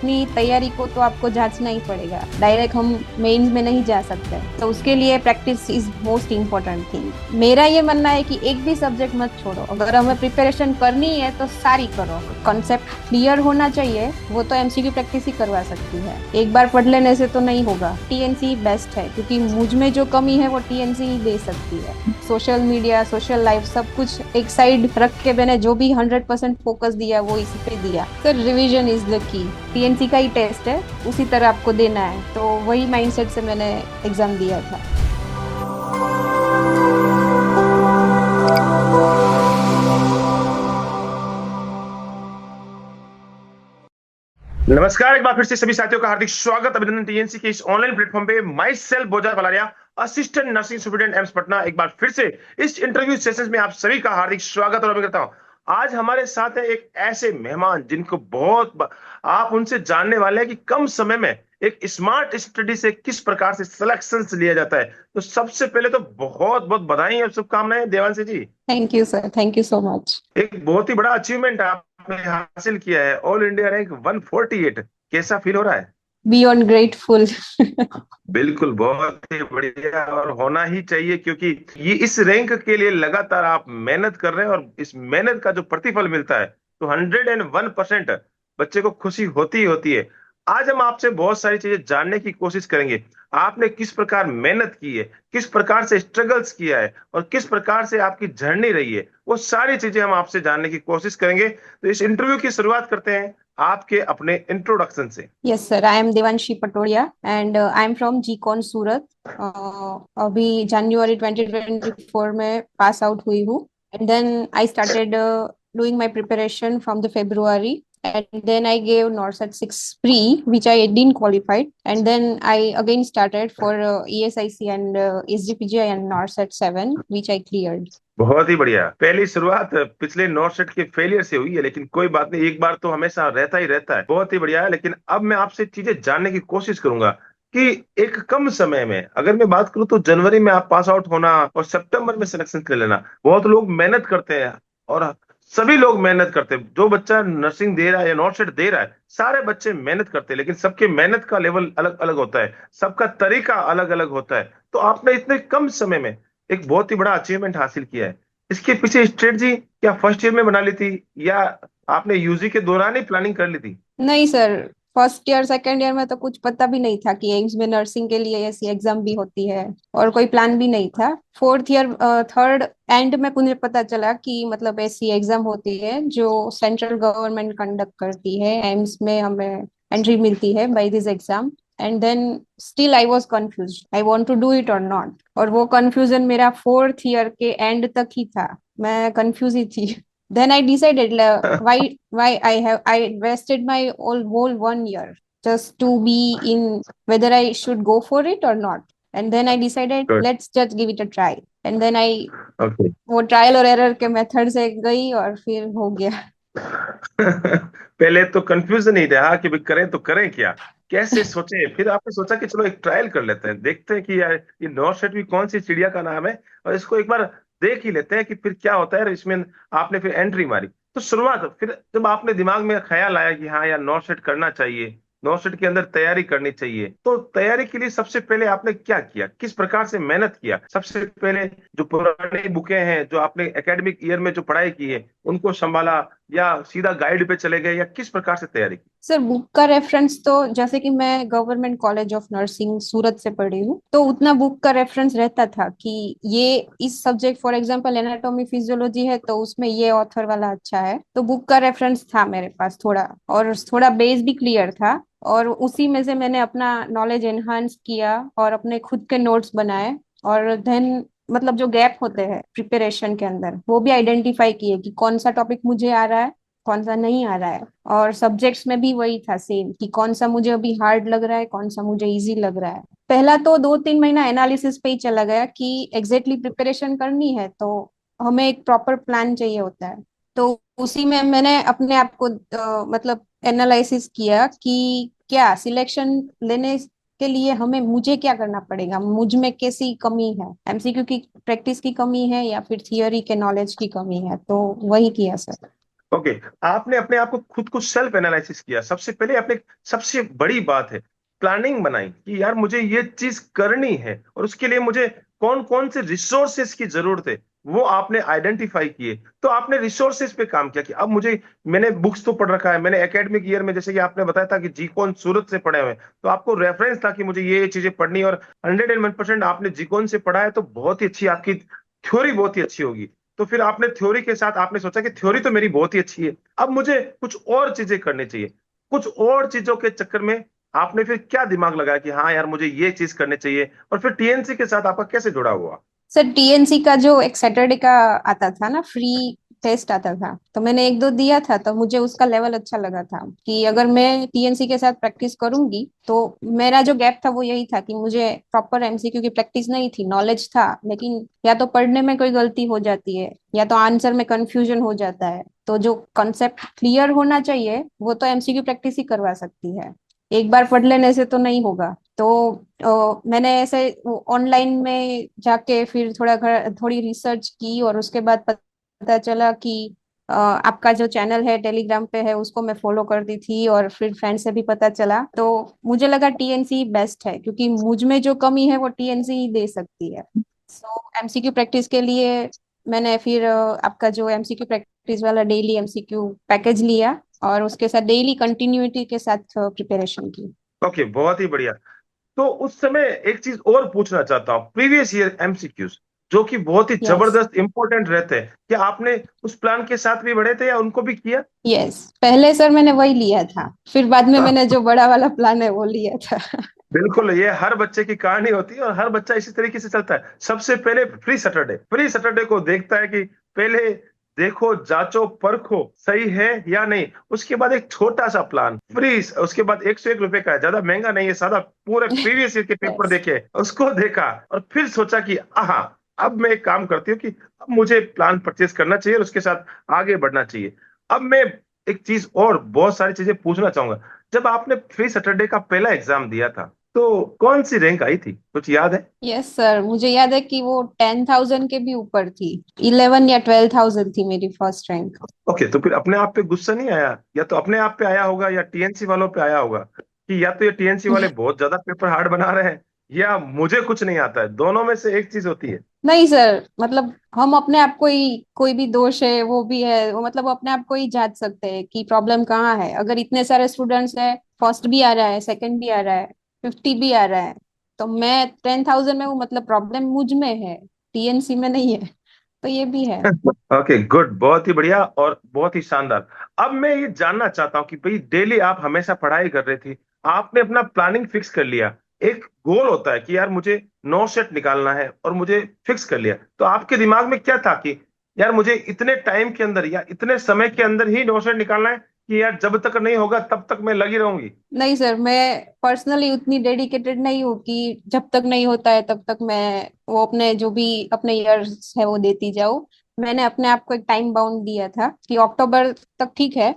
अपनी तैयारी को तो आपको जांचना ही पड़ेगा, डायरेक्ट हम मेंस में नहीं जा सकते। तो उसके लिए practice is most important thing. मेरा ये मानना है कि एक भी सब्जेक्ट मत छोड़ो, अगर हमें प्रिपरेशन करनी है तो सारी करो। कॉन्सेप्ट क्लियर होना चाहिए, वो तो एमसीक्यू प्रैक्टिस ही करवा सकती है, एक बार पढ़ लेने से तो नहीं होगा। टीएनसी बेस्ट है, क्योंकि मुझ में जो कमी है वो टीएनसी ही दे सकती है। सोशल मीडिया, सोशल लाइफ, सब कुछ एक साइड रख के मैंने जो भी 100% फोकस दिया वो इसी पे दिया। Sir revision is the key, TNC का ही टेस्ट है, उसी तरह आपको देना है, तो वही माइंडसेट से मैंने एग्जाम दिया था। नमस्कार, एक बार फिर से सभी साथियों का हार्दिक स्वागत, अभिनंदन टीएनसी के इस ऑनलाइन प्लेटफॉर्म पे। Myself Boja Palaria, assistant nursing superintendent AIIMS Patna, एक बार फिर से इस इंटरव्यू सेशंस में आप सभी का हार्दिक स्वागत और अभिनंदन करता हूं। आज हमारे साथ है एक ऐसे मेहमान जिनको आप उनसे जानने वाले हैं कि कम समय में एक स्मार्ट स्टडी से किस प्रकार से सिलेक्शन लिया जाता है। तो सबसे पहले तो बहुत बहुत बधाई और शुभकामनाएं Devanshi ji. Thank you sir, thank you so much. एक बहुत ही बड़ा अचीवमेंट आपने हासिल किया है, ऑल इंडिया रैंक 148। कैसा फील हो रहा है? Beyond grateful. बिल्कुल, बहुत ही बढ़िया, और होना ही चाहिए, क्योंकि ये इस रैंक के लिए लगातार आप मेहनत कर रहे हैं और इस मेहनत का जो प्रतिफल मिलता है तो 101% बच्चे को खुशी होती ही होती है। आज हम आपसे बहुत सारी चीजें जानने की कोशिश करेंगे। आपने किस प्रकार मेहनत की है, किस प्रकार से स्ट्रगल्स किया है और किस प्रकार से आपकी जर्नी रही है, वो सारी चीजें हम आपसे जानने की कोशिश करेंगे। तो इस इंटरव्यू की शुरुआत करते हैं आपके अपने इंट्रोडक्शन से। Yes sir, I am Devanshi Patodia and I am from GCON Surat. अभी जनवरी 2024 में पास आउट हुई हूँ, and then I started doing my preparation from the February, and then I gave NORCET 6 pre, which I didn't qualify, and then I again started for ESIC and SGPGI and NORCET 7, which I cleared. बहुत ही बढ़िया। पहली शुरुआत पिछले 9 set के failure से हुई है, लेकिन कोई बात नहीं, एक बार तो हमेशा रहता ही रहता है। बहुत ही बढ़िया है। लेकिन अब मैं आपसे चीजें जानने की कोशिश करूंगा कि एक कम समय में, अगर मैं बात करूं तो जनवरी में आप पास आउट होना और सितंबर में सिलेक्शन ले लेना, बहुत लोग मेहनत करते हैं और सभी लोग मेहनत करते हैं। जो बच्चा नर्सिंग दे रहा है या 9 सेट दे रहा है, सारे बच्चे मेहनत करते हैं, लेकिन सबके मेहनत का लेवल अलग अलग होता है, सबका तरीका अलग अलग होता है। तो आपने इतने कम समय में एक बहुत ही बड़ा अचीवमेंट हासिल किया है। इसके पीछे स्ट्रेटजी क्या फर्स्ट ईयर में बना ली थी, या आपने यूजी के दौरान ही प्लानिंग कर ली थी? नहीं sir, first year second year में तो कुछ पता भी नहीं था कि एम्स में नर्सिंग के लिए ऐसी एग्जाम भी होती है, और कोई प्लान भी नहीं था। फोर्थ ईयर थर्ड एंड में मुझे पता चला कि मतलब ऐसी एग्जाम होती है जो सेंट्रल गवर्नमेंट कंडक्ट करती है, एम्स में हमें एंट्री मिलती है by this exam. And then still I was confuse, I want to do it और नॉट, और वो कंफ्यूजन मेरा फोर्थ ईयर के एंड तक ही था, मैं कंफ्यूज ही थी। Then I decided why I wasted my whole 1 year just to be in whether I should go for it or not. And then I decided good. let's just give it a try. And then I okay. वो trial और error के method से गई और फिर हो गया। पहले तो कंफ्यूजन ही रहा कि भाई करें तो करें क्या, कैसे सोचे, फिर आपने सोचा कि चलो एक ट्रायल कर लेते हैं, देखते हैं कि यार ये 9 सेट भी कौन सी चिड़िया का नाम है, और इसको एक बार देख ही लेते हैं कि फिर क्या होता है। और इसमें आपने फिर एंट्री मारी। तो शुरुआत, फिर जब आपने दिमाग में ख्याल आया कि हाँ यार 9 सेट करना चाहिए, 9 सेट के अंदर तैयारी करनी चाहिए, तो तैयारी के लिए सबसे पहले आपने क्या किया, किस प्रकार से मेहनत किया? सबसे पहले जो पुरानी बुकें हैं, जो आपने एकेडमिक ईयर में जो पढ़ाई की है, उनको संभाला, या सीधा गाइड पे चले गए, या किस प्रकार से तैयारी की? सर बुक का रेफरेंस तो जैसे कि मैं गवर्नमेंट कॉलेज ऑफ नर्सिंग सूरत से पढ़ी हूँ, तो उतना बुक का रेफरेंस रहता था कि ये इस subject for example anatomy physiology है तो उसमें ये ऑथर वाला अच्छा है, तो बुक का रेफरेंस था मेरे पास थोड़ा, और थोड़ा बेस भी क्लियर था, और उसी में से मैंने अपना नॉलेज एनहांस किया और अपने खुद के नोट्स बनाए। और देन मतलब जो गैप होते हैं प्रिपरेशन के अंदर वो भी आइडेंटिफाई किए कि कौन सा टॉपिक मुझे आ रहा है, कौन सा नहीं आ रहा है। और सब्जेक्ट्स में भी वही था सेम कि कौन सा मुझे अभी हार्ड लग रहा है, कौन सा मुझे इजी लग रहा है। पहला तो 2-3 महीना एनालिसिस पे ही चला गया कि एग्जैक्टली प्रिपरेशन करनी है तो हमें एक प्रॉपर प्लान चाहिए होता है। तो उसी में मैंने अपने आप को मतलब एनालिसिस किया कि क्या सिलेक्शन लेने के लिए हमें मुझे क्या करना पड़ेगा, मुझ में कैसी कमी है, एमसीक्यू की प्रैक्टिस की कमी है या फिर थियोरी के नॉलेज की कमी है, तो वही किया सर। ओके। आपने अपने आप को खुद को सेल्फ एनालिसिस किया, सबसे पहले आपने सबसे बड़ी बात है प्लानिंग बनाई कि यार मुझे ये चीज करनी है और उसके लिए मुझे कौन कौन से रिसोर्सेस की जरूरत है, वो आपने आइडेंटिफाई किए। तो आपने रिसोर्सेस पे काम किया कि अब मुझे, मैंने बुक्स तो पढ़ रखा है, मैंने एकेडमिक ईयर में जैसे कि आपने बताया था कि जीकॉन सूरत से पढ़े हुए हैं, तो आपको रेफरेंस था कि मुझे ये चीजें पढ़नी है, और 101% आपने जीकॉन से पढ़ा है, तो बहुत ही अच्छी आपकी थ्योरी, बहुत ही अच्छी होगी। तो फिर आपने थ्योरी के साथ आपने सोचा कि थ्योरी तो मेरी बहुत ही अच्छी है, अब मुझे कुछ और चीजें करनी चाहिए। कुछ और चीजों के चक्कर में आपने फिर क्या दिमाग लगाया कि हाँ यार मुझे ये चीज करनी चाहिए, और फिर टीएनसी के साथ आपका कैसे जुड़ा हुआ? सर टीएनसी का जो एक सैटरडे का आता था ना, फ्री टेस्ट आता था, तो मैंने एक दो दिया था, तो मुझे उसका लेवल अच्छा लगा था कि अगर मैं टीएनसी के साथ प्रैक्टिस करूंगी तो मेरा जो गैप था वो यही था कि मुझे प्रॉपर एमसीक्यू की प्रैक्टिस नहीं थी, नॉलेज था लेकिन या तो पढ़ने में कोई गलती हो जाती है या तो आंसर में कंफ्यूजन हो जाता है। तो जो कॉन्सेप्ट क्लियर होना चाहिए वो तो एमसीक्यू प्रैक्टिस ही करवा सकती है, एक बार पढ़ लेने से तो नहीं होगा। तो मैंने ऐसे ऑनलाइन में जाके फिर थोड़ी रिसर्च की और उसके बाद पता चला कि आपका जो चैनल है टेलीग्राम पे है उसको मैं फॉलो करती थी, और फिर फ्रेंड से भी पता चला, तो मुझे लगा टीएनसी बेस्ट है क्योंकि मुझ में जो कमी है वो टीएनसी ही दे सकती है। सो एमसीक्यू प्रैक्टिस के लिए मैंने फिर आपका जो एमसीक्यू प्रैक्टिस वाला डेली एमसीक्यू पैकेज लिया और उसके साथ डेली कंटिन्यूटी के साथ प्रिपरेशन की। ओके, बहुत ही बढ़िया। तो उस समय एक चीज और पूछना चाहता हूँ, प्रीवियस ईयर एमसीक्यूज जो कि बहुत ही यस। जबरदस्त इंपॉर्टेंट रहते हैं, क्या आपने उस प्लान के साथ भी बढ़े थे या उनको भी किया? यस, पहले सर मैंने वही लिया था, फिर बाद में मैंने जो बड़ा वाला प्लान है वो लिया था। बिल्कुल, ये हर बच्चे की कहानी होती है और हर बच्चा इसी तरीके से चलता है। सबसे पहले फ्री सैटरडे, फ्री सैटरडे को देखता है कि पहले देखो जांचो परखो सही है या नहीं, उसके बाद एक छोटा सा प्लान फ्री, उसके बाद 101 रुपए का है, ज्यादा महंगा नहीं है, सादा पूरे प्रीवियस ईयर के पेपर यस। देखे, उसको देखा और फिर सोचा कि आहा, अब मैं एक काम करती हूँ कि अब मुझे प्लान परचेज करना चाहिए और उसके साथ आगे बढ़ना चाहिए। अब मैं एक चीज और बहुत सारी चीजें पूछना चाहूंगा। जब आपने फ्री सैटरडे का पहला एग्जाम दिया था तो कौन सी रैंक आई थी, कुछ याद है? यस सर, मुझे याद है कि वो 10,000 के भी ऊपर थी, 11 या 12,000 थी मेरी फर्स्ट रैंक। ओके, तो फिर अपने आप पे गुस्सा नहीं आया? या तो अपने आप पे आया होगा या टीएनसी वालों पे आया होगा कि या तो ये टीएनसी वाले बहुत ज्यादा पेपर हार्ड बना रहे हैं या मुझे कुछ नहीं आता है, दोनों में से एक चीज होती है। नहीं सर, मतलब हम अपने आप को ही, कोई भी दोष है वो भी है, वो मतलब अपने आप को ही जांच सकते हैं कि प्रॉब्लम कहाँ है। अगर इतने सारे स्टूडेंट्स हैं, फर्स्ट भी आ रहा है, सेकंड भी आ रहा है, 50 भी आ रहा है, तो मैं 10,000 में हूँ, मतलब प्रॉब्लम मुझ में है, टीएनसी में नहीं है। तो ये भी है। ओके, गुड, बहुत ही बढ़िया और बहुत ही शानदार। अब मैं ये जानना चाहता हूँ कि भाई डेली आप हमेशा पढ़ाई कर रही थी, आपने अपना प्लानिंग फिक्स कर लिया, एक गोल होता है कि यार मुझे 9 सेट निकालना है और मुझे फिक्स कर लिया, तो आपके दिमाग में क्या था कि यार मुझे इतने टाइम के अंदर या इतने समय के अंदर ही 9 सेट निकालना है, कि यार जब तक नहीं होगा तब तक मैं लगी रहूंगी? नहीं सर, मैं पर्सनली उतनी डेडिकेटेड नहीं हूँ कि जब तक नहीं होता है तब तक मैं वो अपने जो भी अपने ईयर्स है वो देती जाऊँ। मैंने अपने आप को एक टाइम बाउंड दिया था कि अक्टूबर तक ठीक है,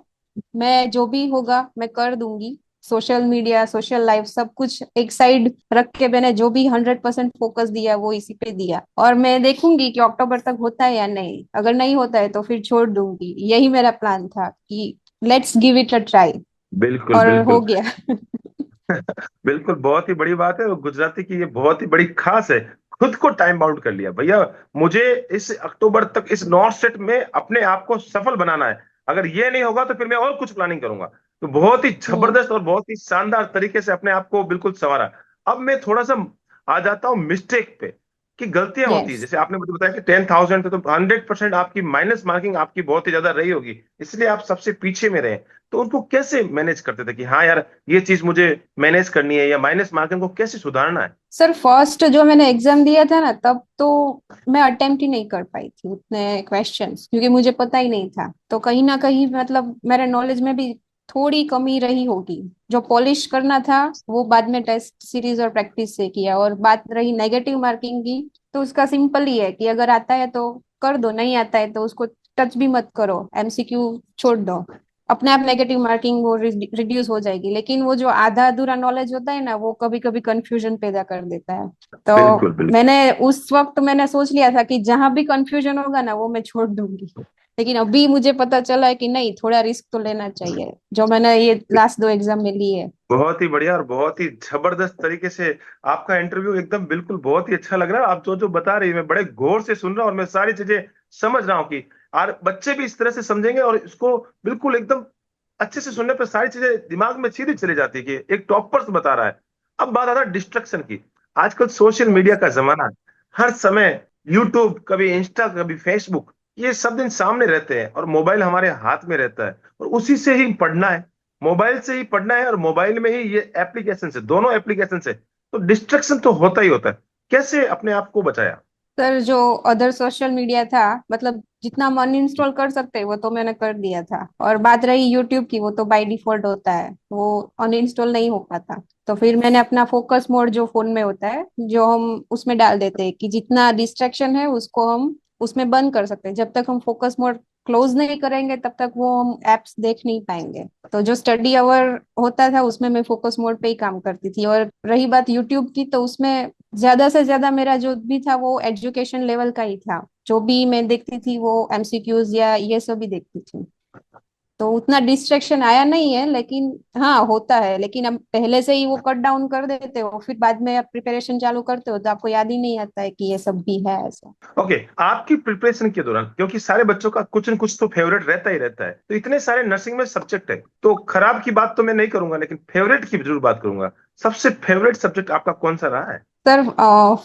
मैं जो भी होगा मैं कर दूंगी। सोशल मीडिया, सोशल लाइफ, सब कुछ एक साइड रख के मैंने जो भी 100% फोकस दिया वो इसी पे दिया, और मैं देखूंगी कि अक्टूबर तक होता है या नहीं, अगर नहीं होता है तो फिर छोड़ दूंगी। यही मेरा प्लान था कि let's give it a try, बिल्कुल और हो बिल्कुल। गया। बिल्कुल, बहुत ही बड़ी बात है और गुजराती की ये बहुत ही बड़ी खास है, खुद को टाइम बाउंड कर लिया भैया। मुझे इस अक्टूबर तक इस नॉर्थ सेट में अपने आप को सफल बनाना है, अगर ये नहीं होगा तो फिर मैं और कुछ प्लानिंग करूंगा। तो बहुत ही हम्म। जबरदस्त और बहुत ही शानदार तरीके से अपने आप को बिल्कुल संवारा। अब मैं थोड़ा सा आ जाता हूँ मिस्टेक पे, कि गलतियां होती है, यस। जैसे आपने मुझे बताया कि 10,000 थे तो 100% आपकी माइनस मार्किंग आपकी बहुत ही ज्यादा रही होगी, इसलिए आप सबसे पीछे में रहे। तो उनको कैसे मैनेज करते थे कि हाँ यार ये चीज मुझे मैनेज करनी है, या माइनस मार्किंग को कैसे सुधारना है? सर फर्स्ट जो मैंने एग्जाम दिया था ना, तब तो मैं अटेम्प्ट ही नहीं कर पाई थी उतने क्वेश्चंस, क्योंकि मुझे पता ही नहीं था, तो कहीं ना कहीं मतलब मेरे नॉलेज में भी थोड़ी कमी रही होगी। जो पॉलिश करना था वो बाद में टेस्ट सीरीज और प्रैक्टिस से किया। और बात रही नेगेटिव मार्किंग की, तो उसका सिंपल ही है कि अगर आता है तो कर दो, नहीं आता है तो उसको टच भी मत करो, एमसीक्यू छोड़ दो, अपने आप नेगेटिव मार्किंग वो रिड्यूस हो जाएगी। लेकिन वो जो आधा अधूरा नॉलेज होता है ना, वो कभी कभी कंफ्यूजन पैदा कर देता है। बिल्कुल तो बिल्कुल। मैंने उस वक्त मैंने सोच लिया था कि जहां भी कंफ्यूजन होगा ना वो मैं छोड़ दूंगी। लेकिन अभी मुझे पता चला है कि नहीं, थोड़ा रिस्क तो लेना चाहिए, जो मैंने ये लास्ट 2 एग्जाम में ली है। बहुत ही बढ़िया और बहुत ही जबरदस्त तरीके से आपका इंटरव्यू एकदम बिल्कुल बहुत ही अच्छा लग रहा है। आप जो जो बता रही है मैं बड़े गौर से सुन रहा हूँ और मैं सारी चीजें समझ रहा हूँ कि और बच्चे भी इस तरह से समझेंगे और इसको बिल्कुल एकदम अच्छे से सुनने पर सारी चीजें दिमाग में सीधी चली जाती है कि एक टॉपर्स बता रहा है। अब बात आता है डिस्ट्रक्शन की। आजकल सोशल मीडिया यस। का जमाना है। हर समय यूट्यूब, कभी इंस्टा, कभी फेसबुक, ये सब दिन सामने रहते हैं और मोबाइल हमारे हाथ में रहता है और उसी से ही पढ़ना है। मोबाइल से ही पढ़ना है और मोबाइल में ही ये एप्लीकेशन से, दोनों एप्लीकेशन से, तो डिस्ट्रक्शन तो होता ही होता है। कैसे अपने आप को बचाया? सर, जो अदर सोशल मीडिया था, मतलब जितना मन इंस्टॉल कर सकते वो तो मैंने कर दिया था। और बात रही यूट्यूब की, वो तो बाय डिफॉल्ट होता है, वो अनइंस्टॉल नहीं हो पाता। तो फिर मैंने अपना फोकस मोड जो फोन में होता है, जो हम उसमें डाल देते हैं कि जितना डिस्ट्रैक्शन है उसको हम उसमें बंद कर सकते हैं। जब तक हम फोकस मोड क्लोज नहीं करेंगे तब तक वो हम एप्स देख नहीं पाएंगे। तो जो स्टडी आवर होता था उसमें मैं फोकस मोड पे ही काम करती थी। और रही बात यूट्यूब की, तो उसमें ज्यादा से ज्यादा मेरा जो भी था वो एजुकेशन लेवल का ही था। जो भी मैं देखती थी वो एमसीक्यूज या ये सब भी देखती थी। तो उतना डिस्ट्रैक्शन आया नहीं है, लेकिन हाँ होता है। लेकिन अब पहले से ही वो कट डाउन कर देते हो, फिर बाद में आप प्रिपरेशन चालू करते हो तो आपको याद ही नहीं आता है कि ये सब भी है ऐसा। ओके, आपकी प्रिपरेशन के दौरान, क्योंकि सारे बच्चों का कुछ न कुछ तो फेवरेट रहता ही रहता है, तो इतने सारे नर्सिंग में सब्जेक्ट है, तो खराब की बात तो मैं नहीं करूंगा लेकिन फेवरेट की जरूर बात करूंगा। सबसे फेवरेट सब्जेक्ट आपका कौन सा रहा है? सर,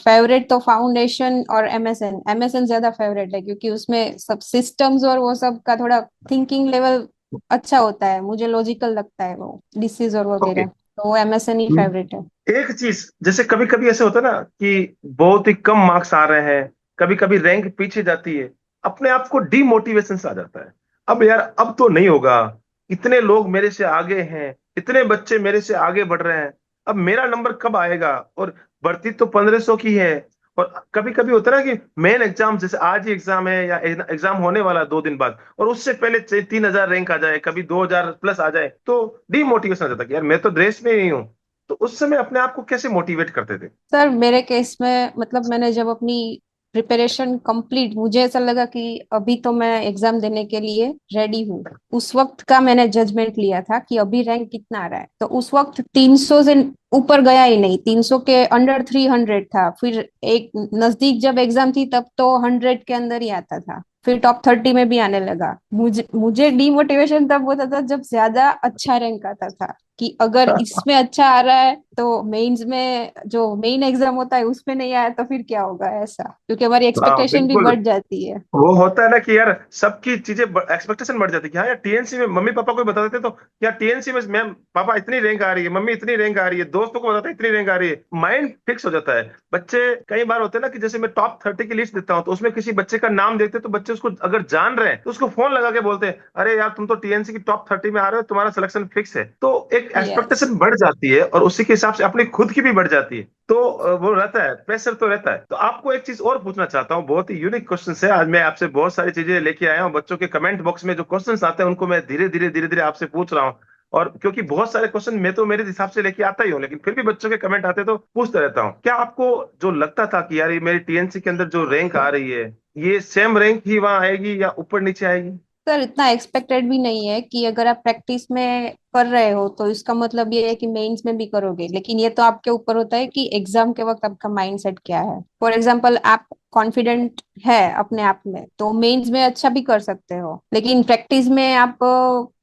फेवरेट तो फाउंडेशन और एमएसएन। एमएसएन ज्यादा फेवरेट है क्योंकि उसमें सब सिस्टम्स और वो सब का थोड़ा थिंकिंग लेवल अच्छा होता है, मुझे लॉजिकल लगता है वो डिसीज और ओके। वगैरह। तो वो एमएसएन ही फेवरेट है। एक चीज, जैसे कभी कभी ऐसे होता है ना कि बहुत ही कम मार्क्स आ रहे हैं, कभी कभी रैंक पीछे जाती है, अपने आप को डिमोटिवेशन आ जाता है। अब यार अब तो नहीं होगा, इतने लोग मेरे से आगे हैं, इतने बच्चे मेरे से आगे बढ़ रहे हैं, अब मेरा नंबर कब आएगा? और भर्ती तो 1500 की है। और कभी कभी होता है ना कि मेन एग्जाम, जैसे आज ही एग्जाम है या एग्जाम होने वाला है 2 दिन बाद, और उससे पहले 3000 रैंक आ जाए, कभी 2000 प्लस आ जाए, तो डिमोटिवेशन आ जाता है कि यार मैं तो रेस में ही नहीं हूँ। तो उस समय अपने आप को कैसे मोटिवेट करते थे? सर, मेरे केस में मतलब मैंने जब अपनी प्रिपरेशन कंप्लीट, मुझे ऐसा लगा कि अभी तो मैं एग्जाम देने के लिए रेडी हूँ, उस वक्त का मैंने जजमेंट लिया था कि अभी रैंक कितना आ रहा है। तो उस वक्त 300 से ऊपर गया ही नहीं, 300 के अंडर 300 था। फिर एक नजदीक जब एग्जाम थी तब तो 100 के अंदर ही आता था। फिर टॉप 30 में भी आने लगा। मुझे मुझे डीमोटिवेशन तब होता था जब ज्यादा अच्छा रैंक आता था, कि अगर इसमें अच्छा आ रहा है तो मेंस में जो मेन एग्जाम होता है उसमें नहीं आया तो फिर क्या होगा, ऐसा। क्योंकि हमारी हाँ एक्सपेक्टेशन भी बिल्कुल। बढ़ जाती है। वो होता है ना कि यार सबकी चीजें एक्सपेक्टेशन बढ़ जाती है कि हाँ यार टीएनसी में मम्मी पापा को बता देते तो यार टीएनसी में मैम पापा इतनी रैंक आ रही है, मम्मी इतनी रैंक आ रही है, दोस्तों को बताते हैं इतनी रैंक आ रही है, माइंड फिक्स हो जाता है। बच्चे कई बार होते हैं ना कि जैसे मैं टॉप 30 की लिस्ट देता हूँ तो उसमें किसी बच्चे का नाम देखते हैं, तो बच्चे उसको अगर जान रहे हैं तो उसको फोन लगा के बोलते हैं अरे यार तुम तो टीएनसी की टॉप 30 में आ रहे हो, तुम्हारा सिलेक्शन फिक्स है। तो एक यस। एक्सपेक्टेशन बढ़ जाती है और उसी के हिसाब से अपनी खुद की भी बढ़ जाती है। तो वो रहता है, प्रेशर तो रहता है। तो आपको एक चीज और पूछना चाहता हूँ, बहुत ही यूनिक क्वेश्चन है। आज मैं आपसे बहुत सारी चीजें लेके आया हूँ, बच्चों के कमेंट बॉक्स में जो क्वेश्चंस आते हैं उनको मैं धीरे धीरे आपसे पूछ रहा हूँ। और क्योंकि बहुत सारे क्वेश्चन मैं तो मेरे हिसाब से लेके आता ही हूँ, लेकिन फिर भी बच्चों के कमेंट आते हैं तो पूछता रहता हूँ। क्या आपको जो लगता था कि यार ये मेरी टीएनसी के अंदर जो रैंक आ रही है, ये सेम रैंक ही वहां आएगी या ऊपर नीचे आएगी? सर, इतना एक्सपेक्टेड भी नहीं है कि अगर आप प्रैक्टिस में कर रहे हो तो इसका मतलब ये है कि मेंस में भी करोगे। लेकिन ये तो आपके ऊपर होता है कि एग्जाम के वक्त आपका माइंडसेट क्या है। फॉर एग्जाम्पल, आप कॉन्फिडेंट है अपने आप में तो मेंस में अच्छा भी कर सकते हो। लेकिन प्रैक्टिस में आप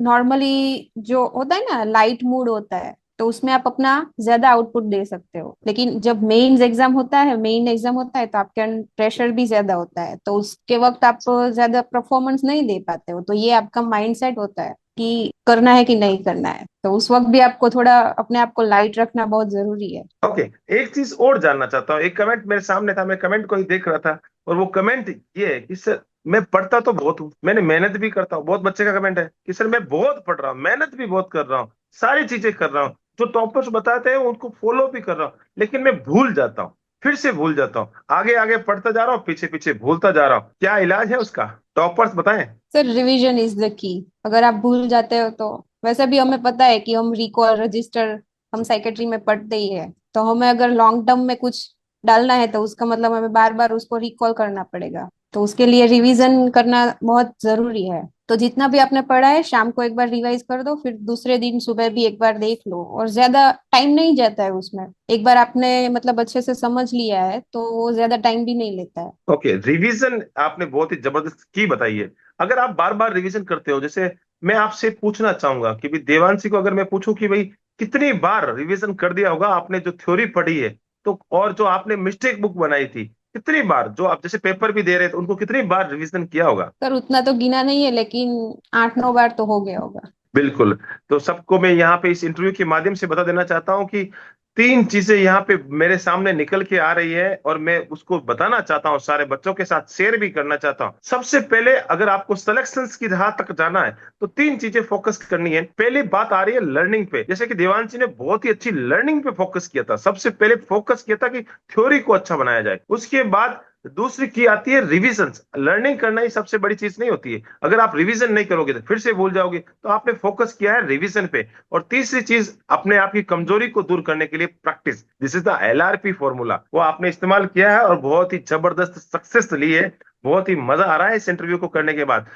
नॉर्मली जो होता है ना, लाइट मूड होता है, तो उसमें आप अपना ज्यादा आउटपुट दे सकते हो। लेकिन जब मेन एग्जाम होता है तो आपके प्रेशर भी ज्यादा होता है, तो उसके वक्त आप ज्यादा परफॉर्मेंस नहीं दे पाते हो। तो ये आपका माइंडसेट होता है कि करना है कि नहीं करना है। तो उस वक्त भी आपको थोड़ा अपने आप को लाइट रखना बहुत जरूरी है। ओके। एक चीज और जानना चाहता हूँ, एक कमेंट मेरे सामने था, मैं कमेंट को ही देख रहा था, और वो कमेंट ये है कि सर मैं पढ़ता तो बहुत हूँ, मैंने मेहनत भी करता हूँ। बहुत बच्चे का कमेंट है कि सर मैं बहुत पढ़ रहा हूँ, मेहनत भी बहुत कर रहा हूँ, सारी चीजें कर रहा हूँ, जो टॉपर्स बताते हैं उनको फॉलो भी कर रहा हूँ, लेकिन मैं भूल जाता हूँ, फिर से भूल जाता हूँ, आगे आगे पढ़ता जा रहा हूँ, पीछे पीछे भूलता जा रहा हूँ। क्या इलाज है उसका? टॉपर्स बताएं। Sir, revision is the key. अगर आप भूल जाते हो तो वैसे भी हमें पता है कि हम रिकॉल रजिस्टर हम साइकेट्री में पढ़ते ही है। तो हमें अगर लॉन्ग टर्म में कुछ डालना है तो उसका मतलब हमें बार बार उसको रिकॉल करना पड़ेगा। तो उसके लिए रिवीजन करना बहुत जरूरी है। तो जितना भी आपने पढ़ा है शाम को एक बार रिवाइज कर दो, फिर दूसरे दिन सुबह भी एक बार देख लो, और ज्यादा टाइम नहीं जाता है उसमें। एक बार आपने मतलब अच्छे से समझ लिया है तो वो ज्यादा टाइम भी नहीं लेता है। ओके, रिवीजन आपने बहुत ही जबरदस्त की बताई है। अगर आप बार बार रिवीजन करते हो, जैसे मैं आपसे पूछना चाहूंगा कि भाई देवांशी को अगर मैं पूछूं कि भाई कितनी बार रिवीजन कर दिया होगा आपने जो थ्योरी पढ़ी है, तो और जो आपने मिस्टेक बुक बनाई थी, कितनी बार जो आप जैसे पेपर भी दे रहे थे उनको कितनी बार रिवीजन किया होगा? पर उतना तो गिना नहीं है, लेकिन 8-9 बार तो हो गया होगा। बिल्कुल। तो सबको मैं यहाँ पे इस इंटरव्यू के माध्यम से बता देना चाहता हूँ कि तीन चीजें यहाँ पे मेरे सामने निकल के आ रही है, और मैं उसको बताना चाहता हूँ, सारे बच्चों के साथ शेयर भी करना चाहता हूँ। सबसे पहले अगर आपको सिलेक्शंस की राह तक जाना है तो तीन चीजें फोकस करनी है। पहली बात आ रही है लर्निंग पे, जैसे कि देवांशी ने बहुत ही अच्छी लर्निंग पे फोकस किया था। सबसे पहले फोकस किया था कि थ्योरी को अच्छा बनाया जाए। उसके बाद दूसरी की आती है रिवीजन। लर्निंग करना ही सबसे बड़ी चीज नहीं होती है, अगर आप रिवीजन नहीं करोगे तो फिर से भूल जाओगे, तो आपने फोकस किया है रिवीजन पे। और तीसरी चीज, अपने आप की कमजोरी को दूर करने के लिए practice. This is the LRP formula, वो आपने इस्तेमाल किया है और बहुत ही जबरदस्त सक्सेस ली है। बहुत ही मजा आ रहा है इस इंटरव्यू को करने के बाद।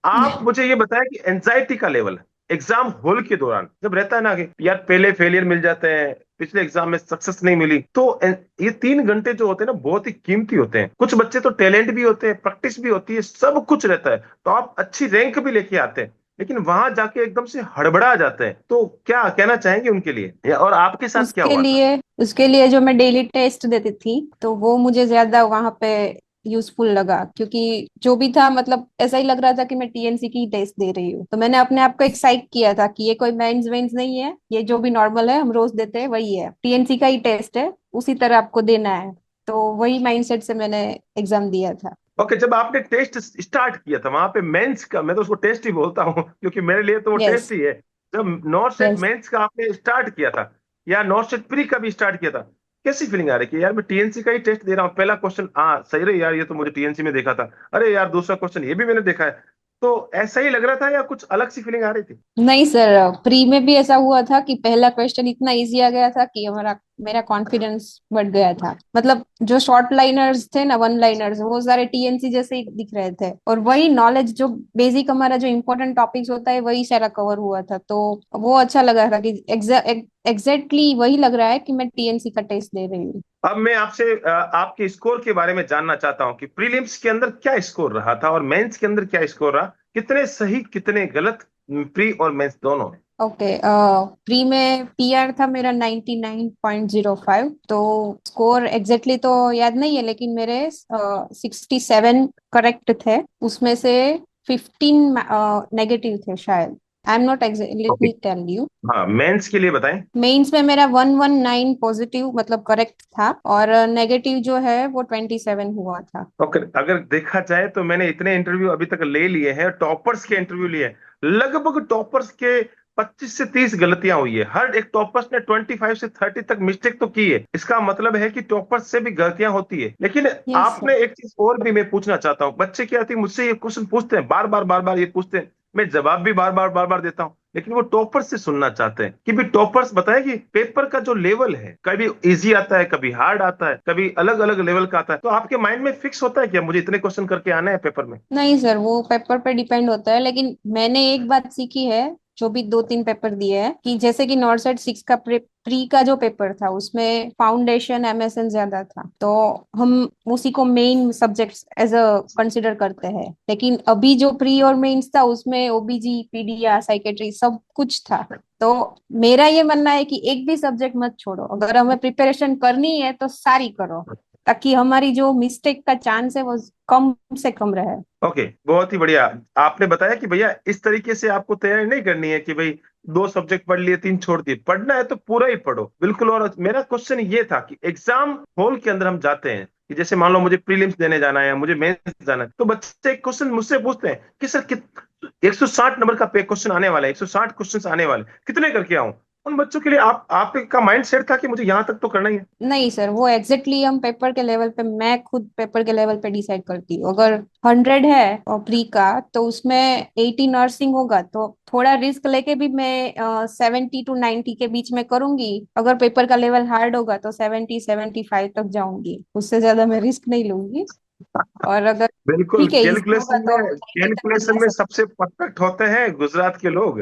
आप मुझे ये बताएं कि एंजाइटी का लेवल एग्जाम हॉल के दौरान जब रहता है ना कि यार पहले फेलियर मिल जाते हैं, पिछले एग्जाम में सक्सेस नहीं मिली, तो ये 3 घंटे जो होते हैं ना बहुत ही कीमती होते हैं। कुछ बच्चे तो टैलेंट भी होते हैं, प्रैक्टिस भी होती है, सब कुछ रहता है, तो आप अच्छी रैंक भी लेके आते हैं, लेकिन वहां जाके एकदम से हड़बड़ा जाते हैं। तो क्या कहना चाहेंगे उनके लिए, और आपके साथ क्या उसके हुआ था? लिए उसके लिए जो मैं डेली टेस्ट देती थी, तो वो मुझे ज्यादा वहां पे यूजफुल लगा, क्योंकि जो भी था मतलब ऐसा ही लग रहा था कि मैं टीएनसी की टेस्ट दे रही हूँ। तो मैंने अपने आप को एक्साइट किया था कि ये कोई मेंस वेंस नहीं है, ये जो भी नॉर्मल है हम रोज देते हैं वही है, टीएनसी का ही टेस्ट है, उसी तरह आपको देना है। तो वही माइंडसेट से मैंने एग्जाम दिया था। ओके, जब आपने टेस्ट स्टार्ट किया था वहां पे मेंस का, मैं तो उसको टेस्ट ही बोलता हूँ क्योंकि मेरे लिए तो वो यस। टेस्ट ही है। जब नॉर्थ सेट यस। मेंस का आपने स्टार्ट किया था, या नॉर्थ सेट प्री का भी स्टार्ट किया था, कैसी फीलिंग आ रही कि यार मैं टीएनसी का ही टेस्ट दे रहा हूँ? पहला क्वेश्चन हाँ सही रहे यार, ये तो मुझे टीएनसी में देखा था, अरे यार दूसरा क्वेश्चन ये भी मैंने देखा है। तो ऐसा ही लग रहा था या कुछ अलग सी फीलिंग आ रही थी? नहीं सर, प्री में भी ऐसा हुआ था कि पहला क्वेश्चन इतना इजी आ गया था कि हमारा मेरा कॉन्फिडेंस बढ़ गया था। मतलब जो शॉर्ट लाइनर्स थे ना, वन लाइनर्स, वो सारे टीएनसी जैसे ही दिख रहे थे, और वही नॉलेज जो बेसिक हमारा जो इम्पोर्टेंट टॉपिक्स होता है वही सारा कवर हुआ था। तो वो अच्छा लगा था कि एग्जैक्टली वही लग रहा है कि मैं टीएनसी का टेस्ट दे रही हूँ। अब मैं आपसे आपके स्कोर के बारे में जानना चाहता हूं कि प्रीलिम्स के अंदर क्या स्कोर रहा था और मेंस के अंदर क्या स्कोर रहा, कितने सही कितने गलत, प्री और मेंस दोनों में? ओके। प्री में पीआर था मेरा 99.05। तो स्कोर एग्जैक्टली तो याद नहीं है, लेकिन मेरे 67 करेक्ट थे, उसमें से 15 नेगेटिव थे शायद। I am not exact, let okay, me tell you. हाँ मेंस के लिए बताएं। मेंस में मेरा 119 पॉजिटिव मतलब करेक्ट था, और नेगेटिव जो है वो 27 हुआ था। ओके, अगर देखा जाए तो मैंने इतने इंटरव्यू अभी तक ले लिए हैं, टॉपर्स के इंटरव्यू लिए हैं, लगभग टॉपर्स के 25 से 30 गलतियां हुई है। हर एक टॉपर्स ने 25 से 30 तक मिस्टेक तो की है। इसका मतलब है कि टॉपर्स से भी गलतियां होती है। लेकिन यस सर। आपने एक चीज और भी मैं पूछना चाहता हूँ, बच्चे क्या आती है मुझसे ये क्वेश्चन पूछते हैं, बार बार ये पूछते हैं, मैं जवाब भी बार बार देता हूँ, लेकिन वो टॉपर से सुनना चाहते हैं कि भी टॉपर्स बताए कि पेपर का जो लेवल है, कभी इजी आता है, कभी हार्ड आता है, कभी अलग अलग लेवल का आता है, तो आपके माइंड में फिक्स होता है कि मुझे इतने क्वेश्चन करके आना है पेपर में? नहीं सर, वो पेपर पे डिपेंड होता है, लेकिन मैंने एक बात सीखी है जो भी 2-3 पेपर दिए हैं, कि जैसे कि नॉर्सेट 6 का प्री का जो पेपर था उसमें फाउंडेशन एमएसएन ज्यादा था, तो हम उसी को main subjects as a consider करते हैं। लेकिन अभी जो प्री और मेंस था उसमें ओबीजी पीडिया साइकेट्री सब कुछ था। तो मेरा ये मानना है कि एक भी सब्जेक्ट मत छोड़ो, अगर हमें प्रिपरेशन करनी है तो सारी करो, ताकि हमारी जो मिस्टेक का चांस है वो कम से कम रहे। ओके, बहुत ही बढ़िया। आपने बताया कि भैया इस तरीके से आपको तैयारी नहीं करनी है कि भाई 2 सब्जेक्ट पढ़ लिए 3 छोड़ दिए, पढ़ना है तो पूरा ही पढ़ो बिल्कुल। और मेरा क्वेश्चन ये था कि एग्जाम हॉल के अंदर हम जाते हैं, कि जैसे मान लो मुझे प्रीलिम्स देने जाना है या मुझे मेंस जाना है, तो बच्चे एक क्वेश्चन मुझसे पूछते हैं कि सर 160 नंबर का क्वेश्चन आने वाला है, 160 क्वेश्चन आने वाले, कितने करके आऊं? उन बच्चों के लिए आपका माइंड सेट था कि मुझे यहां तक तो करना ही है। नहीं सर, वो एग्जैक्टली हम पेपर के लेवल पे, मैं खुद पेपर के लेवल पे डिसाइड करती हूँ। अगर 100 है और प्री का, तो उसमें 80 नर्सिंग होगा, तो थोड़ा रिस्क लेके भी मैं 70 to 90 के बीच में करूंगी। अगर पेपर का लेवल हार्ड होगा तो 70-75 तक जाऊंगी, उससे ज्यादा मैं रिस्क नहीं लूंगी। और अगर बिल्कुल, ठीक है इजी होगा कैलकुलेशन तो में तरीके से भी कैलकुलेशन जा में सकते। सबसे परफेक्ट होते हैं गुजरात के लोग।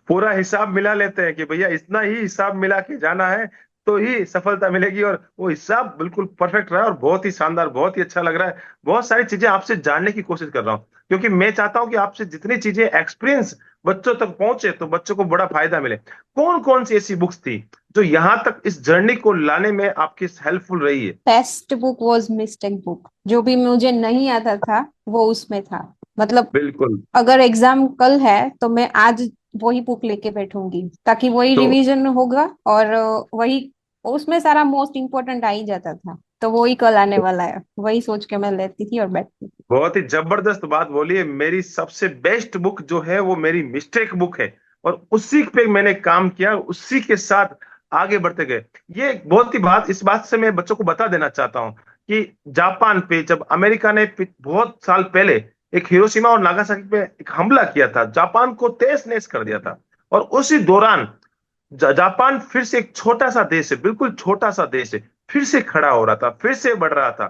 पूरा हिसाब मिला लेते हैं कि भैया इतना ही हिसाब मिला के जाना है तो ही सफलता मिलेगी, और वो हिसाब बिल्कुल परफेक्ट रहा है, और बहुत ही शानदार, बहुत ही अच्छा लग रहा है। बहुत सारी चीजें आपसे जानने की कोशिश कर रहा हूँ, क्योंकि मैं चाहता हूँ कि आपसे जितनी चीजें एक्सपीरियंस बच्चों तक पहुंचे तो बच्चों को बड़ा फायदा मिले। कौन कौन सी ऐसी बुक्स थी जो यहाँ तक इस जर्नी को लाने में आपकी हेल्पफुल रही है? Best book was mistake book. जो भी मुझे नहीं आता था वो उसमें था। मतलब बिल्कुल। अगर एग्जाम कल है तो मैं आज वही बुक लेके बैठूंगी ताकि वही तो रिवीजन होगा, और वही उसमें सारा मोस्ट इम्पोर्टेंट आ ही जाता था। तो वही कल आने वाला है, वही सोच के मैं लेती थी और बैठती थी। बहुत ही जबरदस्त बात बोली है। मेरी सबसे बेस्ट बुक जो है वो मेरी मिस्टेक बुक है, और उसी पे मैंने काम किया, उसी के साथ आगे बढ़ते गए। ये एक बहुत ही बात, इस बात से मैं बच्चों को बता देना चाहता हूँ कि जापान पे जब अमेरिका ने बहुत साल पहले एक हिरोशिमा और नागासाकी पे एक हमला किया था, जापान को तहस नहस कर दिया था। और उसी दौरान जापान फिर से एक छोटा सा देश है, बिल्कुल छोटा सा देश है, फिर से खड़ा हो रहा था, फिर से बढ़ रहा था।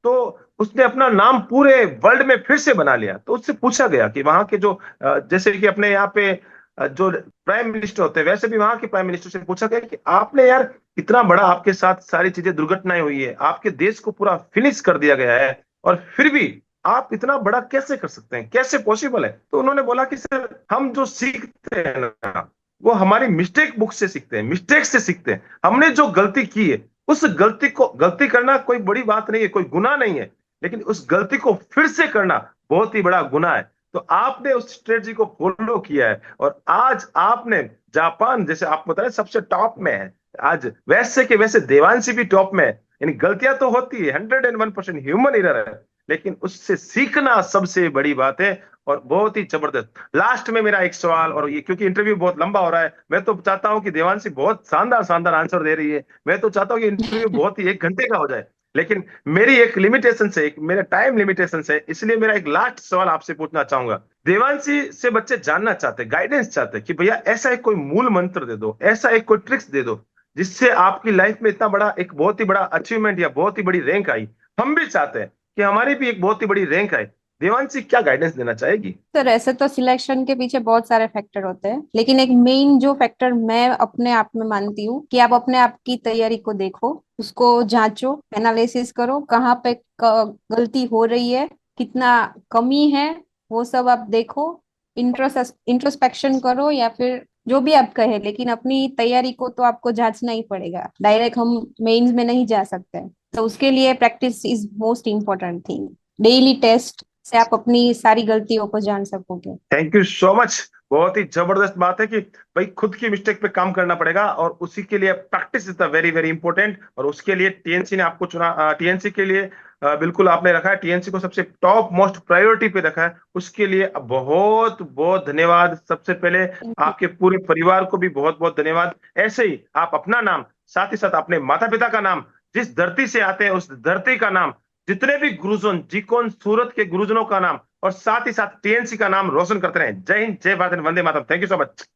तो उसने अपना नाम पूरे वर्ल्ड में फिर से बना लिया। तो उससे पूछा गया कि वहां के जो जैसे कि अपने यहाँ पे जो प्राइम मिनिस्टर होते हैं, वैसे भी वहां के प्राइम मिनिस्टर से पूछा गया कि आपने यार इतना बड़ा, आपके साथ सारी चीजें, दुर्घटनाएं हुई है, आपके देश को पूरा फिनिश कर दिया गया है, और फिर भी आप इतना बड़ा कैसे कर सकते हैं, कैसे पॉसिबल है? तो उन्होंने बोला कि सर, हम जो सीखते हैं ना, वो हमारी मिस्टेक बुक से सीखते हैं, मिस्टेक से सीखते हैं। हमने जो गलती की है, उस गलती करना कोई बड़ी बात नहीं है, कोई गुनाह नहीं है, लेकिन उस गलती को फिर से करना बहुत ही बड़ा गुनाह है। तो आपने उस स्ट्रेटजी को फॉलो किया है, और आज आपने जापान, जैसे आप बता रहे, सबसे टॉप में है आज, वैसे के वैसे देवांशी भी टॉप में है। यानी गलतियां तो होती है, 101% ह्यूमन एरर है, लेकिन उससे सीखना सबसे बड़ी बात है। और बहुत ही जबरदस्त। लास्ट में मेरा एक सवाल, और ये क्योंकि इंटरव्यू बहुत लंबा हो रहा है, मैं तो चाहता हूं कि देवांशी बहुत शानदार शानदार आंसर दे रही है, मैं तो चाहता हूं कि इंटरव्यू बहुत ही 1 घंटे का हो जाए, लेकिन मेरी एक लिमिटेशन से, एक मेरा टाइम लिमिटेशन से, इसलिए मेरा एक लास्ट सवाल आपसे पूछना चाहूंगा। देवांशी से बच्चे जानना चाहते हैं, गाइडेंस चाहते हैं कि भैया ऐसा एक कोई मूल मंत्र दे दो, ऐसा एक कोई ट्रिक्स दे दो जिससे आपकी लाइफ में इतना बड़ा, एक बहुत ही बड़ा अचीवमेंट या बहुत ही बड़ी रैंक आई। हम भी चाहते हैं कि हमारी भी एक बहुत ही बड़ी रैंक आए। देवांशी क्या गाइडेंस देना चाहेगी? सर ऐसे तो सिलेक्शन के पीछे बहुत सारे फैक्टर होते हैं, लेकिन एक मेन जो फैक्टर मैं अपने आप में मानती हूँ कि आप अपने आप की तैयारी को देखो, उसको जांचो, एनालिसिस करो, कहाँ पे गलती हो रही है, कितना कमी है, वो सब आप देखो। इंट्रोस्पेक्शन करो या फिर जो भी आप कहे, लेकिन अपनी तैयारी को तो आपको जांचना ही पड़ेगा। डायरेक्ट हम मेंस में नहीं जा सकते। तो उसके लिए practice is most important thing. Daily test से आप अपनी सारी गलतियों को जान सकोगे। Thank you so much. बहुत ही जबरदस्त बात है कि भाई खुद की मिस्टेक पे काम करना पड़ेगा, और उसी के लिए practice is the very very important, और उसके लिए टीएनसी ने आपको चुना। टीएनसी के लिए बिल्कुल आपने रखा है, टीएनसी को सबसे टॉप मोस्ट प्रायोरिटी पे रखा है, उसके लिए बहुत बहुत धन्यवाद। सबसे पहले थैंक यू। आपके पूरे परिवार को भी बहुत बहुत धन्यवाद। ऐसे ही आप अपना नाम, साथ ही साथ अपने माता पिता का नाम, जिस धरती से आते हैं उस धरती का नाम, जितने भी गुरुजन, जिकोन सूरत के गुरुजनों का नाम, और साथ ही साथ टीएनसी का नाम रोशन करते रहे। जय हिंद, जय भारत, वंदे मातरम। Thank you so much.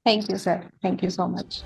Thank you sir, thank you so much.